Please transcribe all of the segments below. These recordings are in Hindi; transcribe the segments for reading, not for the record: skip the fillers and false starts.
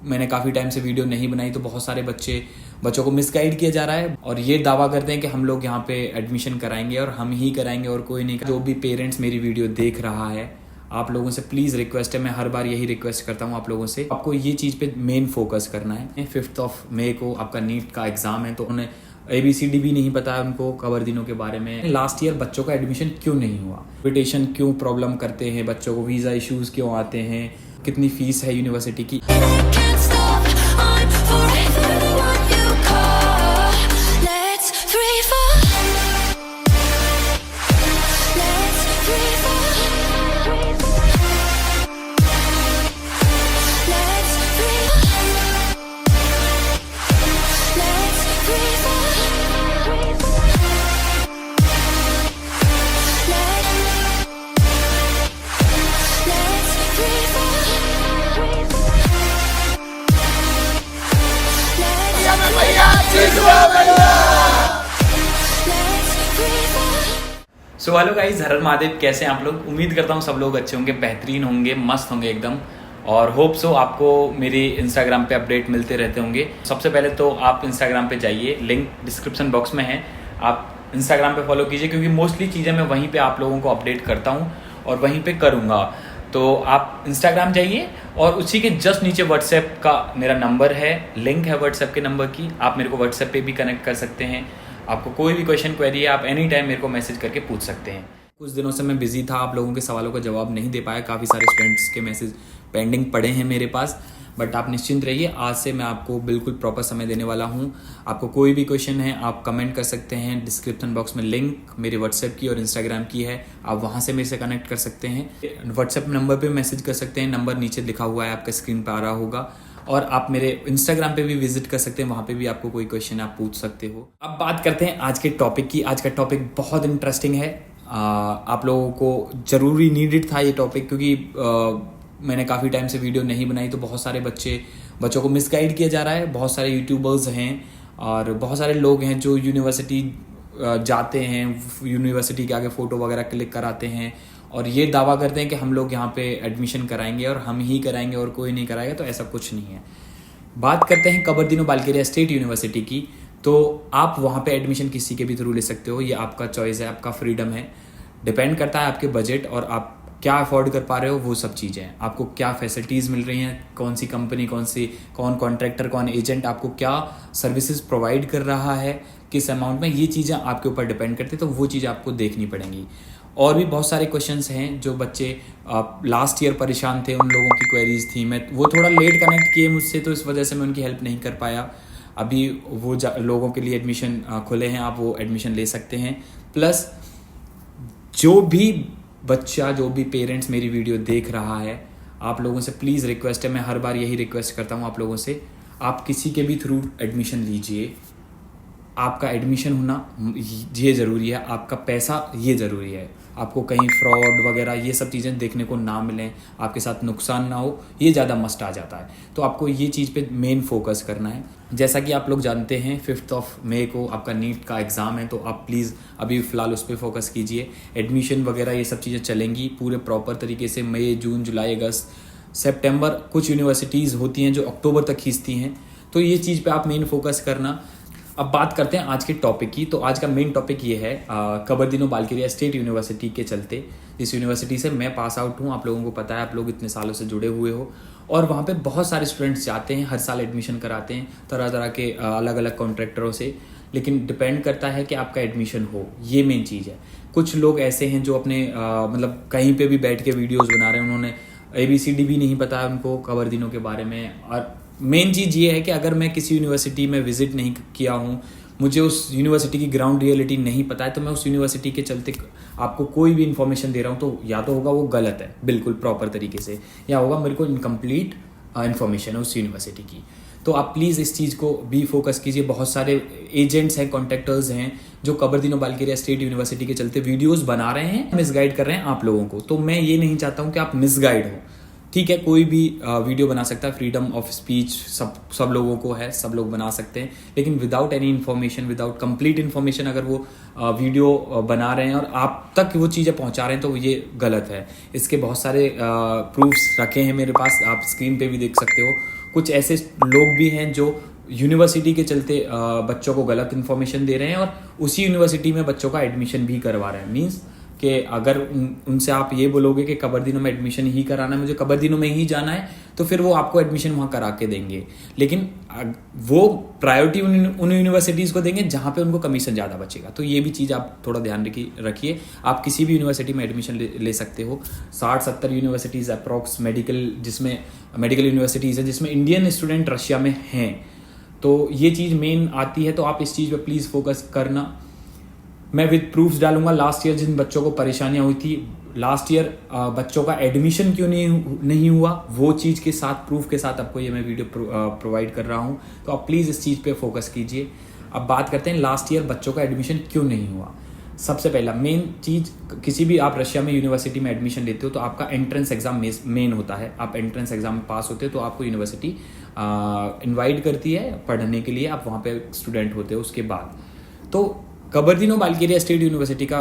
मैंने काफ़ी टाइम से वीडियो नहीं बनाई तो बहुत सारे बच्चों को मिसगाइड किया जा रहा है और ये दावा करते हैं कि हम लोग यहाँ पे एडमिशन कराएंगे और हम ही कराएंगे और कोई नहीं। जो भी पेरेंट्स मेरी वीडियो देख रहा है, आप लोगों से प्लीज़ रिक्वेस्ट है, मैं हर बार यही रिक्वेस्ट करता हूँ आप लोगों से, आपको ये चीज़ पे मेन फोकस करना है। 5 मई को आपका नीट का एग्ज़ाम है, तो उन्हें ABCD भी नहीं पता है उनको कबर दिनों के बारे में। लास्ट ईयर बच्चों का एडमिशन क्यों नहीं हुआ, इन्विटेशन क्यों प्रॉब्लम करते हैं बच्चों को, वीज़ा इश्यूज़ क्यों आते हैं, कितनी फ़ीस है यूनिवर्सिटी की। सो हेलो गाइस, हर हर महादेव। कैसे हैं आप लोग? उम्मीद करता हूँ सब लोग अच्छे होंगे, बेहतरीन होंगे, मस्त होंगे एकदम। और होप सो आपको मेरी इंस्टाग्राम पे अपडेट मिलते रहते होंगे। सबसे पहले तो आप इंस्टाग्राम पे जाइए, लिंक डिस्क्रिप्शन बॉक्स में है, आप इंस्टाग्राम पे फॉलो कीजिए, क्योंकि मोस्टली चीज़ें मैं वहीं पे आप लोगों को अपडेट करता हूँ और वहीं पे करूँगा। तो आप इंस्टाग्राम जाइए और उसी के जस्ट नीचे व्हाट्सएप का मेरा नंबर है, लिंक है व्हाट्सएप के नंबर की, आप मेरे को व्हाट्सएप पे भी कनेक्ट कर सकते हैं। आपको कोई भी क्वेश्चन क्वेरी है, आप एनी टाइम मेरे को मैसेज करके पूछ सकते हैं। कुछ दिनों से मैं बिजी था, आप लोगों के सवालों का जवाब नहीं दे पाया, काफ़ी सारे स्टूडेंट्स के मैसेज पेंडिंग पड़े हैं मेरे पास। बट आप निश्चिंत रहिए, आज से मैं आपको बिल्कुल प्रॉपर समय देने वाला हूँ। आपको कोई भी क्वेश्चन है आप कमेंट कर सकते हैं, डिस्क्रिप्शन बॉक्स में लिंक मेरे व्हाट्सएप की और इंस्टाग्राम की है, आप वहाँ से मेरे से कनेक्ट कर सकते हैं। व्हाट्सएप नंबर पे मैसेज कर सकते हैं, नंबर नीचे लिखा हुआ है, आपका स्क्रीन पर आ रहा होगा। और आप मेरे इंस्टाग्राम पे भी विजिट कर सकते हैं, वहाँ पे भी आपको कोई क्वेश्चन आप पूछ सकते हो। अब बात करते हैं आज के टॉपिक की। आज का टॉपिक बहुत इंटरेस्टिंग है, आप लोगों को ज़रूरी नीडेड था ये टॉपिक, क्योंकि मैंने काफ़ी टाइम से वीडियो नहीं बनाई तो बहुत सारे बच्चों को मिसगाइड किया जा रहा है। बहुत सारे यूट्यूबर्स हैं और बहुत सारे लोग हैं जो यूनिवर्सिटी जाते हैं, यूनिवर्सिटी के आगे फ़ोटो वगैरह क्लिक कराते हैं और ये दावा करते हैं कि हम लोग यहाँ पे एडमिशन कराएंगे और हम ही कराएंगे और कोई नहीं कराएगा। तो ऐसा कुछ नहीं है। बात करते हैं कबरदीनो बालकेरिया स्टेट यूनिवर्सिटी की, तो आप वहाँ पे एडमिशन किसी के भी थ्रू ले सकते हो, ये आपका चॉइस है, आपका फ्रीडम है। डिपेंड करता है आपके बजट और आप क्या अफोर्ड कर पा रहे हो, वो सब चीज़ें हैं। आपको क्या फैसिलिटीज़ मिल रही हैं, कौन सी कंपनी, कौन कॉन्ट्रैक्टर, कौन एजेंट आपको क्या सर्विसेज प्रोवाइड कर रहा है, किस अमाउंट में, ये चीज़ें आपके ऊपर डिपेंड करती है। तो वो चीज़ आपको देखनी पड़ेंगी। और भी बहुत सारे क्वेश्चंस हैं जो बच्चे लास्ट ईयर परेशान थे, उन लोगों की क्वेरीज थी। मैं वो थोड़ा लेट कनेक्ट किए मुझसे, तो इस वजह से मैं उनकी हेल्प नहीं कर पाया। अभी वो लोगों के लिए एडमिशन खुले हैं, आप वो एडमिशन ले सकते हैं। प्लस जो भी बच्चा, जो भी पेरेंट्स मेरी वीडियो देख रहा है, आप लोगों से प्लीज़ रिक्वेस्ट है, मैं हर बार यही रिक्वेस्ट करता हूँ आप लोगों से, आप किसी के भी थ्रू एडमिशन लीजिए। आपका एडमिशन होना ये ज़रूरी है, आपका पैसा ये ज़रूरी है। आपको कहीं फ्रॉड वगैरह ये सब चीज़ें देखने को ना मिलें, आपके साथ नुकसान ना हो, ये ज़्यादा मस्ट आ जाता है। तो आपको ये चीज़ पे मेन फोकस करना है। जैसा कि आप लोग जानते हैं 5 मई को आपका नीट का एग्ज़ाम है, तो आप प्लीज़ अभी फ़िलहाल उस पर फोकस कीजिए। एडमिशन वगैरह ये सब चीज़ें चलेंगी पूरे प्रॉपर तरीके से। मई, जून, जुलाई, अगस्त, सितंबर, कुछ यूनिवर्सिटीज़ होती हैं जो अक्टूबर तक खींचती हैं, तो ये चीज़ पे आप मेन फोकस करना। अब बात करते हैं आज के टॉपिक की। तो आज का मेन टॉपिक ये है कबरदीनो बालकेरिया स्टेट यूनिवर्सिटी के चलते। इस यूनिवर्सिटी से मैं पास आउट हूँ, आप लोगों को पता है, आप लोग इतने सालों से जुड़े हुए हो। और वहाँ पे बहुत सारे स्टूडेंट्स जाते हैं, हर साल एडमिशन कराते हैं तरह तरह के अलग अलग कॉन्ट्रैक्टरों से। लेकिन डिपेंड करता है कि आपका एडमिशन हो, ये मेन चीज़ है। कुछ लोग ऐसे हैं जो अपने मतलब कहीं पर भी बैठ के वीडियोज़ बना रहे हैं, उन्होंने ABCD भी नहीं पता है उनको कबरदीनों के बारे में। और मेन चीज़ ये है कि अगर मैं किसी यूनिवर्सिटी में विजिट नहीं किया हूँ, मुझे उस यूनिवर्सिटी की ग्राउंड रियलिटी नहीं पता है, तो मैं उस यूनिवर्सिटी के चलते आपको कोई भी इन्फॉर्मेशन दे रहा हूँ, तो या तो होगा वो गलत है बिल्कुल प्रॉपर तरीके से, या होगा मेरे को इनकम्प्लीट इन्फॉर्मेशन है उस यूनिवर्सिटी की। तो आप प्लीज़ इस चीज़ को भी फोकस कीजिए। बहुत सारे एजेंट्स हैं, कॉन्ट्रैक्टर्स हैं जो कबरदीनो बालकेरिया स्टेट यूनिवर्सिटी के चलते वीडियोज़ बना रहे हैं, मिसगाइड कर रहे हैं आप लोगों को। तो मैं ये नहीं चाहता हूँ कि आप मिसगाइड हो। ठीक है, कोई भी वीडियो बना सकता है, फ्रीडम ऑफ स्पीच सब लोगों को है, सब लोग बना सकते हैं। लेकिन without any information, without complete information अगर वो वीडियो बना रहे हैं और आप तक वो चीज़ें पहुंचा रहे हैं, तो ये गलत है। इसके बहुत सारे प्रूफ्स रखे हैं मेरे पास, आप स्क्रीन पे भी देख सकते हो। कुछ ऐसे लोग भी हैं जो यूनिवर्सिटी के चलते बच्चों को गलत इन्फॉर्मेशन दे रहे हैं और उसी यूनिवर्सिटी में बच्चों का एडमिशन भी करवा रहे हैं। मीन्स कि अगर उनसे आप ये बोलोगे कि कबरदीनों में एडमिशन ही कराना है, मुझे कबरदीनों में ही जाना है, तो फिर वो आपको एडमिशन वहाँ करा के देंगे, लेकिन वो प्रायोरिटी उन यूनिवर्सिटीज़ को देंगे जहाँ पे उनको कमीशन ज़्यादा बचेगा। तो ये भी चीज़ आप थोड़ा ध्यान रखिए। आप किसी भी यूनिवर्सिटी में एडमिशन ले सकते हो। 60-70 यूनिवर्सिटीज़ अप्रॉक्स मेडिकल यूनिवर्सिटीज़ है जिसमें इंडियन स्टूडेंट रशिया में हैं। तो ये चीज़ मेन आती है, तो आप इस चीज़ पे प्लीज़ फोकस करना। मैं विद प्रूफ्स डालूंगा लास्ट ईयर जिन बच्चों को परेशानियां हुई थी, लास्ट ईयर बच्चों का एडमिशन क्यों नहीं हुआ, वो चीज़ के साथ प्रूफ के साथ आपको ये मैं वीडियो प्रोवाइड कर रहा हूँ। तो आप प्लीज़ इस चीज़ पे फोकस कीजिए। अब बात करते हैं लास्ट ईयर बच्चों का एडमिशन क्यों नहीं हुआ। सबसे पहला मेन चीज़, किसी भी आप रशिया में यूनिवर्सिटी में एडमिशन लेते हो तो आपका एंट्रेंस एग्जाम मेन होता है। आप एंट्रेंस एग्जाम में पास होते हो तो आपको यूनिवर्सिटी इनवाइट करती है पढ़ने के लिए, आप वहाँ पे स्टूडेंट होते हो। उसके बाद तो कबरदीनों बाल्केरिया स्टेट यूनिवर्सिटी का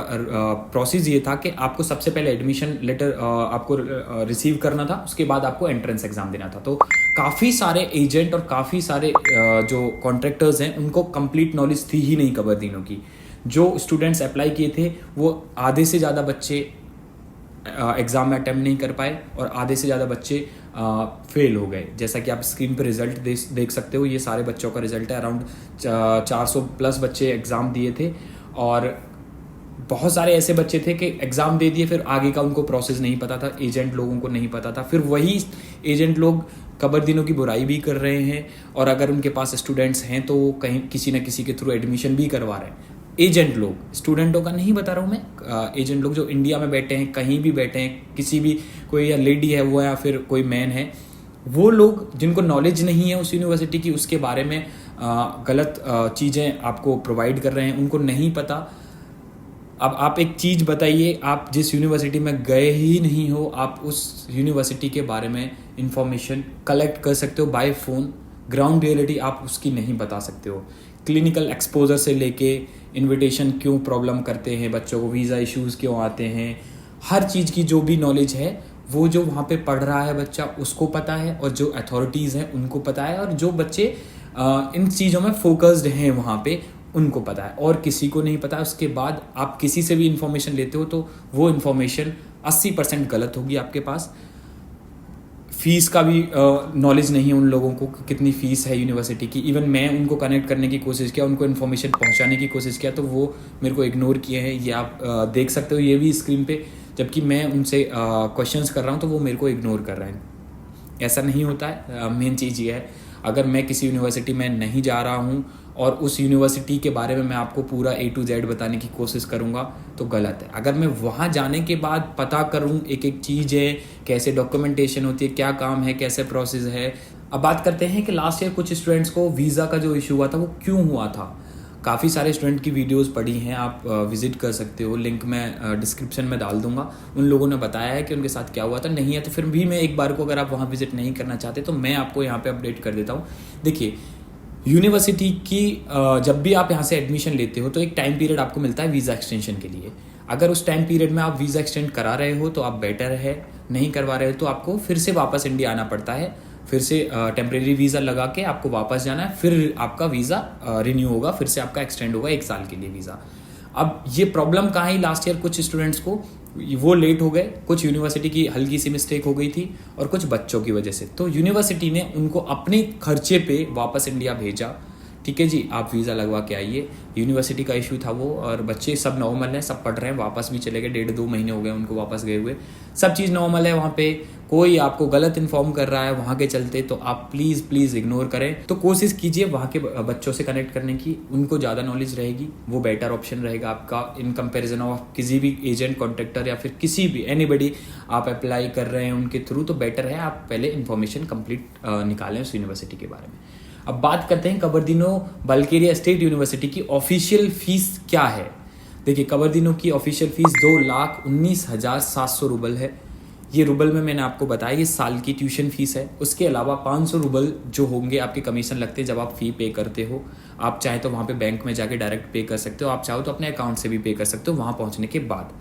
प्रोसेस ये था कि आपको सबसे पहले एडमिशन लेटर आपको रिसीव करना था, उसके बाद आपको एंट्रेंस एग्जाम देना था। तो काफ़ी सारे एजेंट और काफ़ी सारे जो कॉन्ट्रैक्टर्स हैं उनको कंप्लीट नॉलेज थी ही नहीं कबरदीनों की। जो स्टूडेंट्स अप्लाई किए थे वो आधे से ज़्यादा बच्चे एग्ज़ाम में अटेम्प्ट नहीं कर पाए और आधे से ज़्यादा बच्चे फेल हो गए। जैसा कि आप स्क्रीन पर रिजल्ट देख सकते हो, ये सारे बच्चों का रिजल्ट है। अराउंड 400 प्लस बच्चे एग्ज़ाम दिए थे और बहुत सारे ऐसे बच्चे थे कि एग्ज़ाम दे दिए, फिर आगे का उनको प्रोसेस नहीं पता था, एजेंट लोगों को नहीं पता था। फिर वही एजेंट लोग कबरदीनों की बुराई भी कर रहे हैं और अगर उनके पास स्टूडेंट्स हैं तो वो कहीं किसी न किसी के थ्रू एडमिशन भी करवा रहे हैं। एजेंट लोग, स्टूडेंटों का नहीं बता रहा हूँ मैं, एजेंट लोग जो इंडिया में बैठे हैं, कहीं भी बैठे हैं, किसी भी कोई या लेडी है वो या फिर कोई मैन है, वो लोग जिनको नॉलेज नहीं है उस यूनिवर्सिटी की, उसके बारे में गलत चीज़ें आपको प्रोवाइड कर रहे हैं, उनको नहीं पता। अब आप एक चीज़ बताइए, आप जिस यूनिवर्सिटी में गए ही नहीं हो, आप उस यूनिवर्सिटी के बारे में इंफॉर्मेशन कलेक्ट कर सकते हो बाय फ़ोन, ग्राउंड रियलिटी आप उसकी नहीं बता सकते हो। क्लिनिकल एक्सपोजर से लेके इनविटेशन क्यों प्रॉब्लम करते हैं बच्चों को, वीज़ा इश्यूज़ क्यों आते हैं, हर चीज़ की जो भी नॉलेज है वो जो वहाँ पे पढ़ रहा है बच्चा उसको पता है और जो अथॉरिटीज़ हैं उनको पता है और जो बच्चे इन चीज़ों में फोकस्ड हैं वहाँ पे उनको पता है और किसी को नहीं पता। उसके बाद आप किसी से भी इंफॉर्मेशन लेते हो तो वो इंफॉर्मेशन 80% गलत होगी आपके पास। फ़ीस का भी नॉलेज नहीं है उन लोगों को, कितनी फ़ीस है यूनिवर्सिटी की। इवन मैं उनको कनेक्ट करने की कोशिश किया, उनको इन्फॉर्मेशन पहुंचाने की कोशिश किया तो वो मेरे को इग्नोर किए हैं। ये आप देख सकते हो ये भी स्क्रीन पे, जबकि मैं उनसे क्वेश्चंस कर रहा हूँ तो वो मेरे को इग्नोर कर रहे हैं। ऐसा नहीं होता है। मेन चीज़ ये है, अगर मैं किसी यूनिवर्सिटी में नहीं जा रहा हूँ और उस यूनिवर्सिटी के बारे में मैं आपको पूरा A to Z बताने की कोशिश करूँगा तो गलत है। अगर मैं वहाँ जाने के बाद पता करूँ एक एक चीज़ है, कैसे डॉक्यूमेंटेशन होती है, क्या काम है, कैसे प्रोसेस है। अब बात करते हैं कि लास्ट ईयर कुछ स्टूडेंट्स को वीज़ा का जो इशू हुआ था वो क्यों हुआ था। काफ़ी सारे स्टूडेंट की वीडियोस पड़ी हैं, आप विजिट कर सकते हो, लिंक मैं डिस्क्रिप्शन में डाल दूंगा। उन लोगों ने बताया है कि उनके साथ क्या हुआ था। नहीं है तो फिर भी मैं एक बार को, अगर आप वहाँ विजिट नहीं करना चाहते तो मैं आपको यहाँ पे अपडेट कर देता हूँ। देखिए, यूनिवर्सिटी की जब भी आप यहाँ से एडमिशन लेते हो तो एक टाइम पीरियड आपको मिलता है वीज़ा एक्सटेंशन के लिए। अगर उस टाइम पीरियड में आप वीज़ा एक्सटेंड करा रहे हो तो आप बेटर है, नहीं करवा रहे हो तो आपको फिर से वापस इंडिया आना पड़ता है, फिर से टेम्प्रेरी वीज़ा लगा के आपको वापस जाना है, फिर आपका वीज़ा रिन्यू होगा, फिर से आपका एक्सटेंड होगा 1 साल के लिए वीज़ा। अब ये प्रॉब्लम कहाँ है, लास्ट ईयर कुछ स्टूडेंट्स को वो लेट हो गए, कुछ यूनिवर्सिटी की हल्की सी मिस्टेक हो गई थी और कुछ बच्चों की वजह से। तो यूनिवर्सिटी ने उनको अपने खर्चे पे वापस इंडिया भेजा। ठीक है जी, आप वीज़ा लगवा के आइए। यूनिवर्सिटी का इशू था वो, और बच्चे सब नॉर्मल हैं, सब पढ़ रहे हैं, वापस भी चले गए। 1.5-2 महीने हो गए उनको वापस गए हुए, सब चीज़ नॉर्मल है वहाँ पे। कोई आपको गलत इन्फॉर्म कर रहा है वहाँ के चलते तो आप प्लीज़ इग्नोर करें। तो कोशिश कीजिए वहाँ के बच्चों से कनेक्ट करने की, उनको ज़्यादा नॉलेज रहेगी, वो बेटर ऑप्शन रहेगा आपका इन कंपेरिजन ऑफ किसी भी एजेंट, कॉन्ट्रैक्टर या फिर किसी भी एनीबडी आप अप्लाई कर रहे हैं उनके थ्रू। तो बेटर है आप पहले इन्फॉर्मेशन कंप्लीट निकालें उस यूनिवर्सिटी के बारे में। अब बात करते हैं कबरदीनों बल्गेरिया स्टेट यूनिवर्सिटी की ऑफिशियल फीस क्या है। देखिए, कबरदीनों की ऑफिशियल फीस 2,19,700 रूबल है। ये रूबल में मैंने आपको बताया, ये साल की ट्यूशन फीस है। उसके अलावा 500 रूबल जो होंगे आपके कमीशन लगते हैं जब आप फ़ी पे करते हो। आप चाहे तो वहाँ पे बैंक में जाके डायरेक्ट पे कर सकते हो, आप चाहो तो अपने अकाउंट से भी पे कर सकते हो वहाँ पहुँचने के बाद।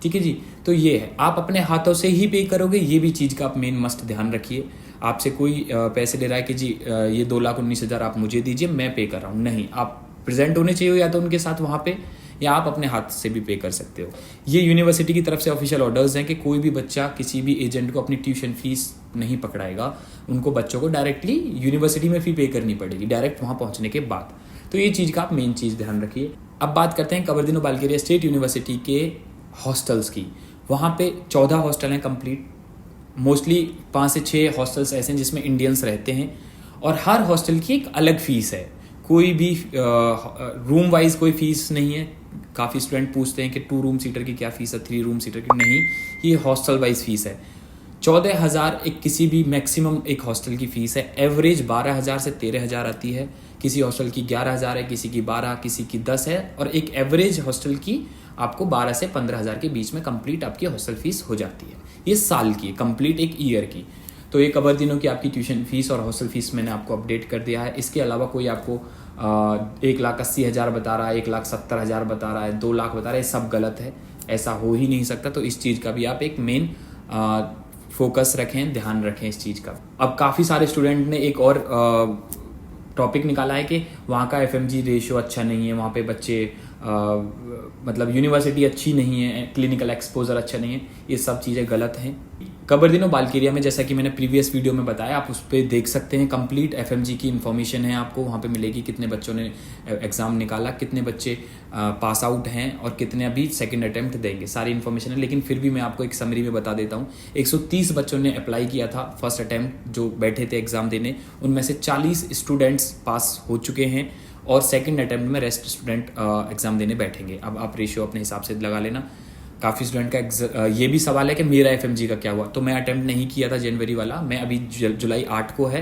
ठीक है जी, तो ये है, आप अपने हाथों से ही पे करोगे, ये भी चीज़ का आप मेन मस्ट ध्यान रखिए। आपसे कोई पैसे ले रहा है कि जी ये 2,19,000 आप मुझे दीजिए, मैं पे कर रहा हूँ, नहीं, आप प्रेजेंट होने चाहिए या तो उनके साथ वहाँ पे, या आप अपने हाथ से भी पे कर सकते हो। ये यूनिवर्सिटी की तरफ से ऑफिशियल ऑर्डर्स हैं कि कोई भी बच्चा किसी भी एजेंट को अपनी ट्यूशन फीस नहीं पकड़ाएगा, उनको बच्चों को डायरेक्टली यूनिवर्सिटी में फ़ी पे करनी पड़ेगी डायरेक्ट वहाँ पहुँचने के बाद। तो ये चीज़ का आप मेन चीज़ ध्यान रखिए। अब बात करते हैं कबरदीनो बालकेरिया स्टेट यूनिवर्सिटी के हॉस्टल्स की। वहाँ पे 14 हॉस्टल हैं कंप्लीट, मोस्टली 5 से 6 हॉस्टल्स ऐसे हैं जिसमें इंडियंस रहते हैं, और हर हॉस्टल की एक अलग फ़ीस है। कोई भी रूम वाइज कोई फ़ीस नहीं है। काफ़ी स्टूडेंट पूछते हैं कि 2 रूम सीटर की क्या फ़ीस है, 3 रूम सीटर की, नहीं, ये हॉस्टल वाइज फ़ीस है। 14,000 एक किसी भी मैक्सिमम एक हॉस्टल की फ़ीस है। एवरेज 12,000 से 13,000 आती है। किसी हॉस्टल की 11,000 है, किसी की 12, किसी की 10 है, और एक एवरेज हॉस्टल की आपको 12 से 15,000 के बीच में कंप्लीट आपकी हॉस्टल फीस हो जाती है। ये साल की, कंप्लीट एक ईयर की। तो ये कबरदीनों की आपकी ट्यूशन फीस और हॉस्टल फीस मैंने आपको अपडेट कर दिया है। इसके अलावा कोई आपको 1,80,000 बता रहा है, 1,70,000 बता रहा है, 2 लाख बता रहा है, सब गलत है, ऐसा हो ही नहीं सकता। तो इस चीज़ का भी आप एक मेन फोकस रखें, ध्यान रखें इस चीज़ का। अब काफ़ी सारे स्टूडेंट ने एक और टॉपिक निकाला है कि वहाँ का FMG रेशियो अच्छा नहीं है, वहाँ पे बच्चे मतलब यूनिवर्सिटी अच्छी नहीं है, क्लिनिकल एक्सपोजर अच्छा नहीं है, ये सब चीज़ें गलत हैं। कबरदीनो बालकेरिया में जैसा कि मैंने प्रीवियस वीडियो में बताया, आप उस पर देख सकते हैं, कंप्लीट FMG की इन्फॉर्मेशन है आपको वहाँ पे मिलेगी। कितने बच्चों ने एग्ज़ाम निकाला, कितने बच्चे पास आउट हैं और कितने अभी सेकंड अटेम्प्ट देंगे, सारी इन्फॉर्मेशन है। लेकिन फिर भी मैं आपको एक समरी में बता देता हूँ। 130 बच्चों ने अप्लाई किया था फर्स्ट अटेम्प्ट, जो बैठे थे एग्ज़ाम देने, उनमें से 40 स्टूडेंट्स पास हो चुके हैं, और सेकंड अटेम्प्ट में रेस्ट स्टूडेंट एग्ज़ाम देने बैठेंगे। अब आप रेशियो अपने हिसाब से लगा लेना। काफ़ी स्टूडेंट का ये भी सवाल है कि मेरा FMG का क्या हुआ। तो मैं अटेम्प्ट नहीं किया था जनवरी वाला, मैं अभी जुलाई 8 को है,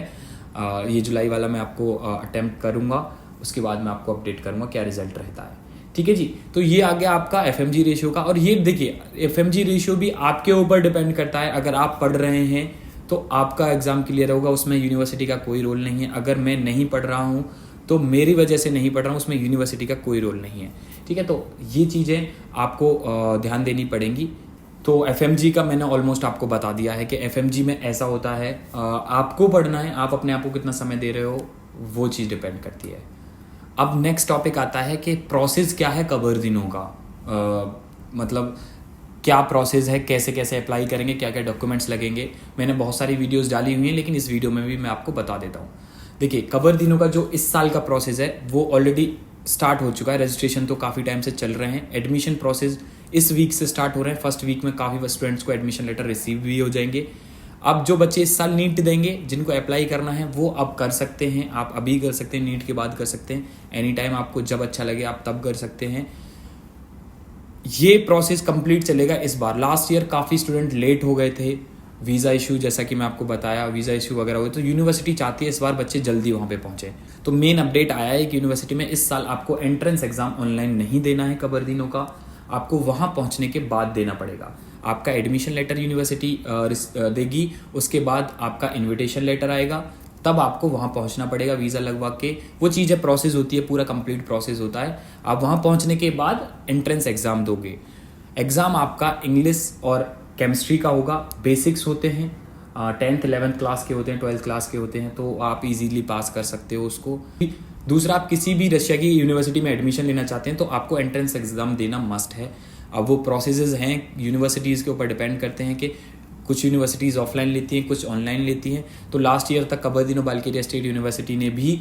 ये जुलाई वाला मैं आपको अटेम्प्ट करूँगा, उसके बाद मैं आपको अपडेट करूँगा क्या रिजल्ट रहता है। ठीक है जी। तो ये आ गया आपका FMG रेशियो का। और ये देखिए, FMG रेशियो भी आपके ऊपर डिपेंड करता है। अगर आप पढ़ रहे हैं तो आपका एग्ज़ाम क्लियर होगा, उसमें यूनिवर्सिटी का कोई रोल नहीं है। अगर मैं नहीं पढ़ रहा हूँ तो मेरी वजह से नहीं पढ़ रहा हूँ, उसमें यूनिवर्सिटी का कोई रोल नहीं है। ठीक है, तो ये चीज़ें आपको ध्यान देनी पड़ेंगी। तो FMG का मैंने ऑलमोस्ट आपको बता दिया है कि FMG में ऐसा होता है, आपको पढ़ना है, आप अपने आप को कितना समय दे रहे हो, वो चीज़ डिपेंड करती है। अब नेक्स्ट टॉपिक आता है कि प्रोसेस क्या है कबरदीनों का, मतलब क्या प्रोसेस है, कैसे कैसे अप्लाई करेंगे, क्या क्या डॉक्यूमेंट्स लगेंगे। मैंने बहुत सारी वीडियोस डाली हुई हैं, लेकिन इस वीडियो में भी मैं आपको बता देता हूँ। देखिए, कबरदीनों का जो इस साल का प्रोसेस है वो ऑलरेडी स्टार्ट हो चुका है। रजिस्ट्रेशन तो काफ़ी टाइम से चल रहे हैं। एडमिशन प्रोसेस इस वीक से स्टार्ट हो रहे हैं। फर्स्ट वीक में काफ़ी स्टूडेंट्स को एडमिशन लेटर रिसीव भी हो जाएंगे। अब जो बच्चे इस साल नीट देंगे, जिनको अप्लाई करना है, वो अब कर सकते हैं। आप अभी कर सकते हैं, नीट के बाद कर सकते हैं, एनी टाइम, आपको जब अच्छा लगे आप तब कर सकते हैं। ये प्रोसेस कंप्लीट चलेगा इस बार। लास्ट ईयर काफ़ी स्टूडेंट लेट हो गए थे, वीज़ा इशू, जैसा कि मैं आपको बताया, वीज़ा इशू वगैरह हुए, तो यूनिवर्सिटी चाहती है इस बार बच्चे जल्दी वहाँ पे पहुँचे। तो मेन अपडेट आया है कि यूनिवर्सिटी में इस साल आपको एंट्रेंस एग्जाम ऑनलाइन नहीं देना है कबरदीनों का, आपको वहाँ पहुँचने के बाद देना पड़ेगा। आपका एडमिशन लेटर यूनिवर्सिटी देगी, उसके बाद आपका इन्विटेशन लेटर आएगा, तब आपको वहाँ पहुँचना पड़ेगा वीज़ा लगवा के। वो चीज़ें प्रोसेस होती है, पूरा कंप्लीट प्रोसेस होता है। आप वहाँ पहुँचने के बाद एंट्रेंस एग्ज़ाम दोगे। एग्ज़ाम आपका इंग्लिश और केमिस्ट्री का होगा, बेसिक्स होते हैं, 10th 11th क्लास के होते हैं, 12th क्लास के होते हैं, तो आप इजीली पास कर सकते हो उसको। दूसरा, आप किसी भी रशिया की यूनिवर्सिटी में एडमिशन लेना चाहते हैं तो आपको एंट्रेंस एग्ज़ाम देना मस्ट है। अब वो प्रोसेसेस हैं, यूनिवर्सिटीज़ के ऊपर डिपेंड करते हैं कि कुछ यूनिवर्सिटीज़ ऑफलाइन लेती हैं, कुछ ऑनलाइन लेती हैं। तो लास्ट ईयर तक कबरदीनो बालकेरिया स्टेट यूनिवर्सिटी ने भी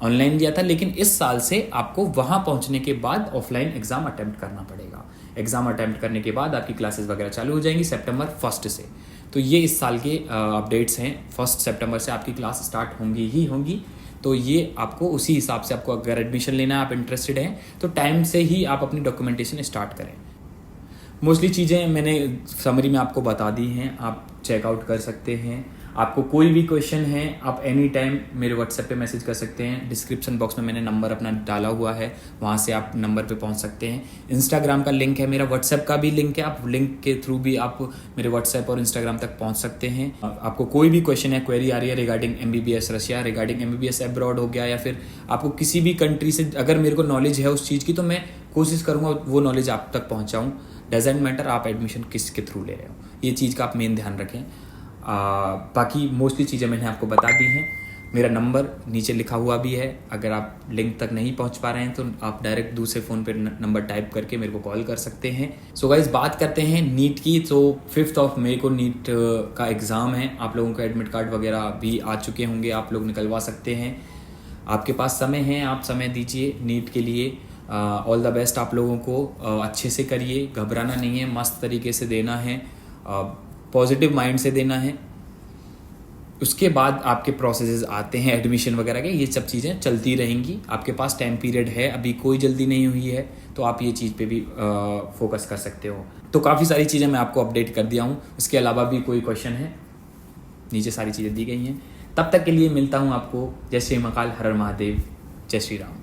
ऑनलाइन लिया था, लेकिन इस साल से आपको वहाँ पहुँचने के बाद ऑफलाइन एग्ज़ाम अटैम्प्ट करना पड़ेगा। एग्ज़ाम अटैम्प्ट करने के बाद आपकी क्लासेस वगैरह चालू हो जाएंगी सितंबर 1 से। तो ये इस साल के अपडेट्स हैं। 1 सितंबर से आपकी क्लास स्टार्ट होंगी ही होंगी। तो ये आपको उसी हिसाब से, आपको अगर एडमिशन लेना है, आप इंटरेस्टेड हैं, तो टाइम से ही आप अपनी डॉक्यूमेंटेशन स्टार्ट करें। मोस्टली चीज़ें मैंने समरी में आपको बता दी हैं, आप चेकआउट कर सकते हैं। आपको कोई भी क्वेश्चन है, आप एनी टाइम मेरे व्हाट्सएप पे मैसेज कर सकते हैं। डिस्क्रिप्शन बॉक्स में मैंने नंबर अपना डाला हुआ है, वहाँ से आप नंबर पे पहुँच सकते हैं। इंस्टाग्राम का लिंक है, मेरा व्हाट्सएप का भी लिंक है, आप लिंक के थ्रू भी आप मेरे व्हाट्सएप और इंस्टाग्राम तक पहुँच सकते हैं। आपको कोई भी क्वेश्चन है, क्वेरी आ रही है regarding MBBS Russia, regarding MBBS abroad हो गया, या फिर आपको किसी भी कंट्री से अगर मेरे को नॉलेज है उस चीज़ की, तो मैं कोशिश करूँगा वो नॉलेज आप तक पहुँचाऊँ। डजेंट मैटर आप एडमिशन किसके थ्रू ले रहे हो, ये चीज़ का आप मेन ध्यान रखें। बाकी मोस्टली चीज़ें मैंने आपको बता दी हैं। मेरा नंबर नीचे लिखा हुआ भी है, अगर आप लिंक तक नहीं पहुंच पा रहे हैं तो आप डायरेक्ट दूसरे फ़ोन पे नंबर टाइप करके मेरे को कॉल कर सकते हैं। सो गाइस, बात करते हैं नीट की। तो 5 मई को नीट का एग्ज़ाम है। आप लोगों का एडमिट कार्ड वगैरह भी आ चुके होंगे, आप लोग निकलवा सकते हैं। आपके पास समय है, आप समय दीजिए नीट के लिए। ऑल द बेस्ट आप लोगों को। अच्छे से करिए, घबराना नहीं है, मस्त तरीके से देना है, पॉजिटिव माइंड से देना है। उसके बाद आपके प्रोसेसेस आते हैं एडमिशन वगैरह के, ये सब चीज़ें चलती रहेंगी। आपके पास टाइम पीरियड है, अभी कोई जल्दी नहीं हुई है, तो आप ये चीज़ पे भी फोकस कर सकते हो। तो काफ़ी सारी चीज़ें मैं आपको अपडेट कर दिया हूँ। इसके अलावा भी कोई क्वेश्चन है, नीचे सारी चीज़ें दी गई हैं। तब तक के लिए मिलता हूँ आपको। जय श्री महाकाल, हर हर महादेव, जय श्री राम।